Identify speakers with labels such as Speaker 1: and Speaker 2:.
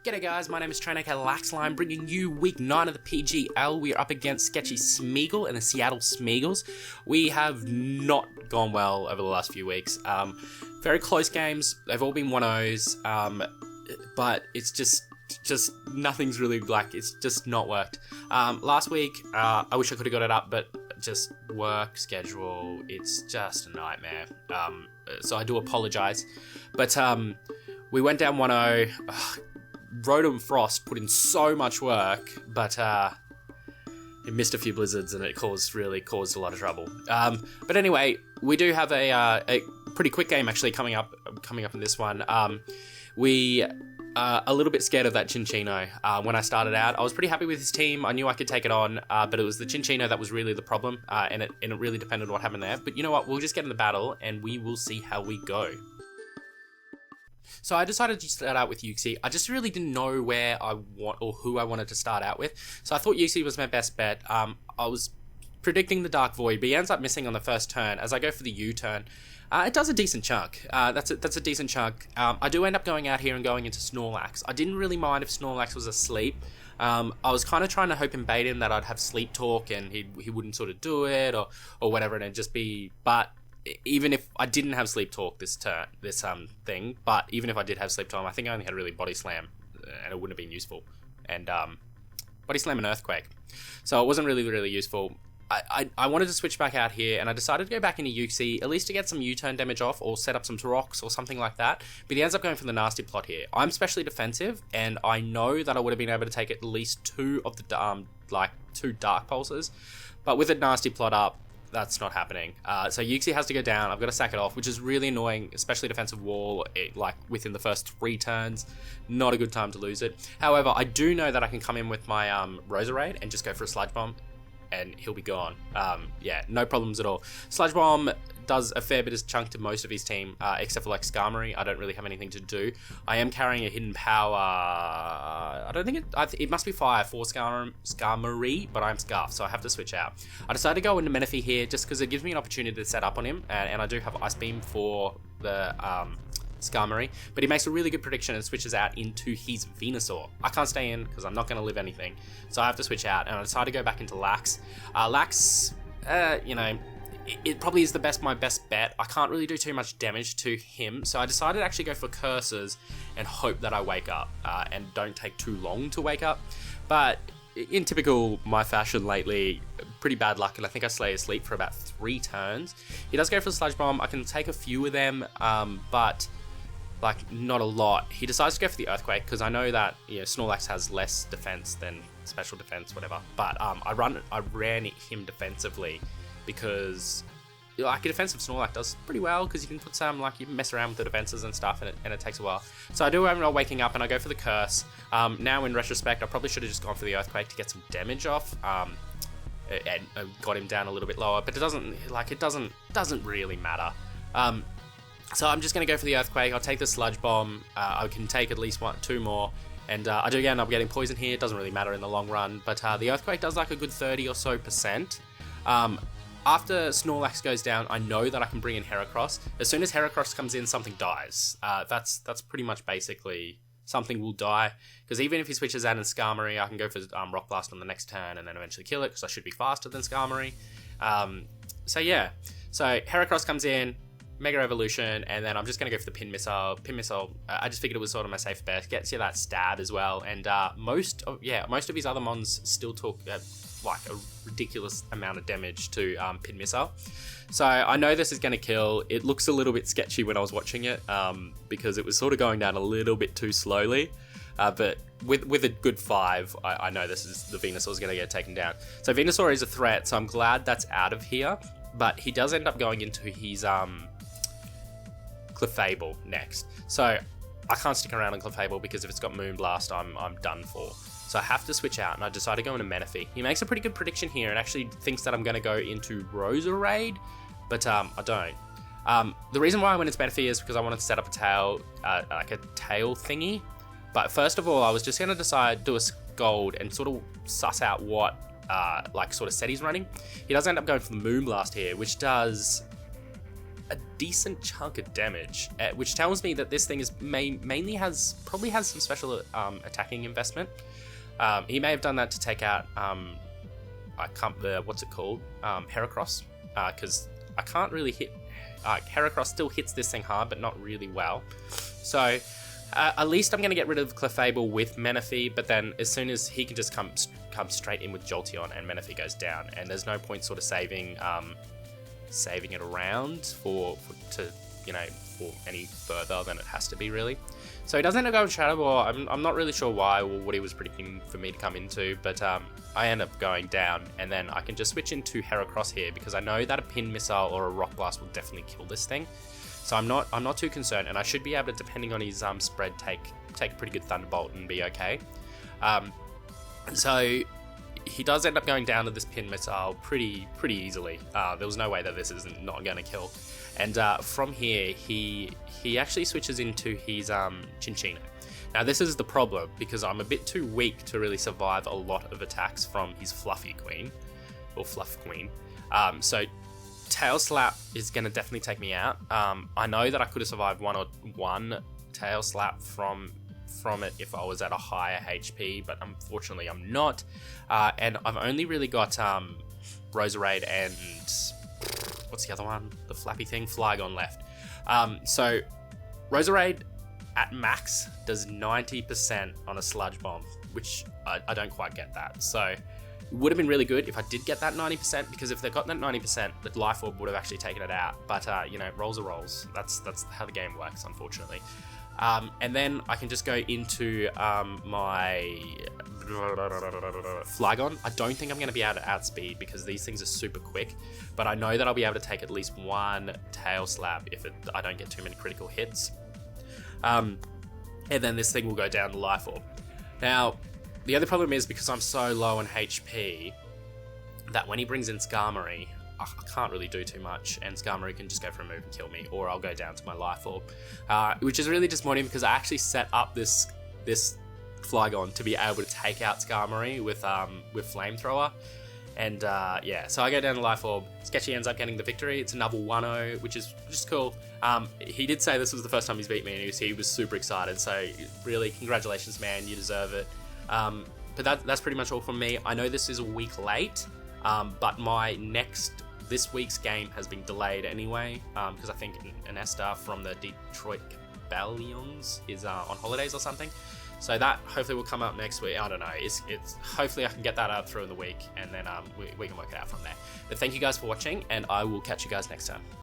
Speaker 1: G'day guys, my name is Trainer LaxLime, bringing you week 9 of the PGL. We are up against Sketchy Smeargle and the Seattle Smeargles. We have not gone well over the last few weeks. Very close games, they've all been 1-0s, but it's just nothing's really it's just not worked. Last week, I wish I could have got it up, but just work schedule, it's just a nightmare. So I do apologize, but we went down 1-0. Rotom Frost put in so much work, but it missed a few blizzards and it really caused a lot of trouble. But anyway, we do have a pretty quick game actually coming up in this one. We are a little bit scared of that Chinchino. When I started out, I was pretty happy with his team. I knew I could take it on, but it was the Chinchino that was really the problem, and it really depended on what happened there. But you know what? We'll just get in the battle and we will see how we go. So I decided to start out with Uxie. I just really didn't know where I want or who I wanted to start out with. So I thought Uxie was my best bet. I was predicting the Dark Void, but he ends up missing on the first turn. As I go for the U-turn, it does a decent chunk. That's a decent chunk. I do end up going out here and going into Snorlax. I didn't really mind if Snorlax was asleep. I was kind of trying to hope and bait him that I'd have Sleep Talk and he wouldn't sort of do it or whatever, and it'd just be... But even if I didn't have Sleep Talk this thing, but even if I did have Sleep Talk, I think I only had really Body Slam, and it wouldn't have been useful. And Body Slam and Earthquake, so it wasn't really useful. I wanted to switch back out here, and I decided to go back into Uxie, at least to get some U-turn damage off, or set up some rocks or something like that. But he ends up going for the Nasty Plot here. I'm specially defensive, and I know that I would have been able to take at least two of the two Dark Pulses, but with a Nasty Plot up, that's not happening. So Uxie has to go down. I've got to sack it off, which is really annoying, especially defensive wall, within the first 3 turns. Not a good time to lose it. However, I do know that I can come in with my Roserade and just go for a Sludge Bomb, and he'll be gone. Yeah, no problems at all. Sludge Bomb does a fair bit of chunk to most of his team, except for Skarmory. I don't really have anything to do. I am carrying a hidden power. I don't think it must be fire for Skarmory, but I'm Scarf, so I have to switch out. I decided to go into Menifee here just because it gives me an opportunity to set up on him, and I do have Ice Beam for the Skarmory, but he makes a really good prediction and switches out into his Venusaur. I can't stay in because I'm not going to live anything, so I have to switch out, and I decided to go back into Lax. Lax, it probably is my best bet. I can't really do too much damage to him, so I decided to actually go for Curses and hope that I wake up, and don't take too long to wake up. But in typical my fashion lately, pretty bad luck, and I think I stay asleep for about 3 turns. He does go for the Sludge Bomb. I can take a few of them, but not a lot. He decides to go for the Earthquake because I know that Snorlax has less defense than special defense, whatever. But I ran him defensively because a defensive Snorlax does pretty well because you can put some you mess around with the defenses and stuff, and it takes a while. So I do end up waking up and I go for the Curse. Now in retrospect, I probably should have just gone for the Earthquake to get some damage off, and got him down a little bit lower. But it doesn't really matter. So I'm just going to go for the Earthquake. I'll take the Sludge Bomb. I can take at least 2 more. And I do end up getting poison here. It doesn't really matter in the long run. But the Earthquake does a good 30 or so percent. After Snorlax goes down, I know that I can bring in Heracross. As soon as Heracross comes in, something dies. That's pretty much basically something will die. Because even if he switches out in Skarmory, I can go for Rock Blast on the next turn and then eventually kill it because I should be faster than Skarmory. So yeah. So Heracross comes in, Mega Evolution, and then I'm just going to go for the Pin Missile. Pin Missile, I just figured it was sort of my safe bet. Gets you that stab as well, and most of his other mons still took a ridiculous amount of damage to Pin Missile. So I know this is going to kill. It looks a little bit sketchy when I was watching it, because it was sort of going down a little bit too slowly. But with a good 5, I know the Venusaur is going to get taken down. So Venusaur is a threat, so I'm glad that's out of here. But he does end up going into his Clefable next. So I can't stick around on Clefable because if it's got Moonblast, I'm done for. So I have to switch out, and I decide to go into Menifee. He makes a pretty good prediction here and actually thinks that I'm going to go into Roserade, but I don't. The reason why I went into Menifee is because I wanted to set up a tail, a tail thingy. But first of all, I was just going to do a Scold and sort of suss out what sort of set he's running. He does end up going for the Moonblast here, which does a decent chunk of damage, which tells me that this thing is probably has some special attacking investment. He may have done that to take out what's it called, Heracross, because I can't really hit. Heracross still hits this thing hard, but not really well. So at least I'm going to get rid of Clefable with Menifee, but then as soon as he can just come straight in with Jolteon, and Menifee goes down, and there's no point sort of saving it around for any further than it has to be, really. So he doesn't end up going Shadow Ball. I'm not really sure why or what he was predicting for me to come into, but I end up going down, and then I can just switch into Heracross here because I know that a Pin Missile or a Rock Blast will definitely kill this thing. So I'm not too concerned, and I should be able to, depending on his spread, take a pretty good Thunderbolt and be okay. So he does end up going down to this Pin Missile pretty easily. There was no way that this is not going to kill. And from here, he actually switches into his Chinchino. Now this is the problem, because I'm a bit too weak to really survive a lot of attacks from his Fluffy Queen, or Fluff Queen. So Tail Slap is going to definitely take me out. I know that I could have survived one Tail Slap from it if I was at a higher HP, but unfortunately I'm not. And I've only really got Roserade and what's the other one? The flappy thing? Flygon left. So Roserade at max does 90% on a Sludge Bomb, which I don't quite get that. So it would have been really good if I did get that 90%, because if they got that 90%, the Life Orb would have actually taken it out. But rolls are rolls. That's how the game works, unfortunately. And then I can just go into my Flygon. I don't think I'm going to be able to outspeed because these things are super quick, but I know that I'll be able to take at least one Tail Slap if I don't get too many critical hits. And then this thing will go down to Life Orb. Now, the other problem is, because I'm so low on HP, that when he brings in Skarmory, I can't really do too much, and Skarmory can just go for a move and kill me, or I'll go down to my Life Orb, which is really disappointing because I actually set up this Flygon to be able to take out Skarmory with Flamethrower, and so I go down to Life Orb. Sketchy ends up getting the victory. It's another 1-0, which is cool. He did say this was the first time he's beat me, and he was super excited, so really, congratulations, man, you deserve it. But that's pretty much all from me. I know this is a week late, but this week's game has been delayed anyway, because I think Anesta from the Detroit Cabellions is on holidays or something. So that hopefully will come up next week. I don't know. It's hopefully I can get that out through in the week, and then we can work it out from there. But thank you guys for watching, and I will catch you guys next time.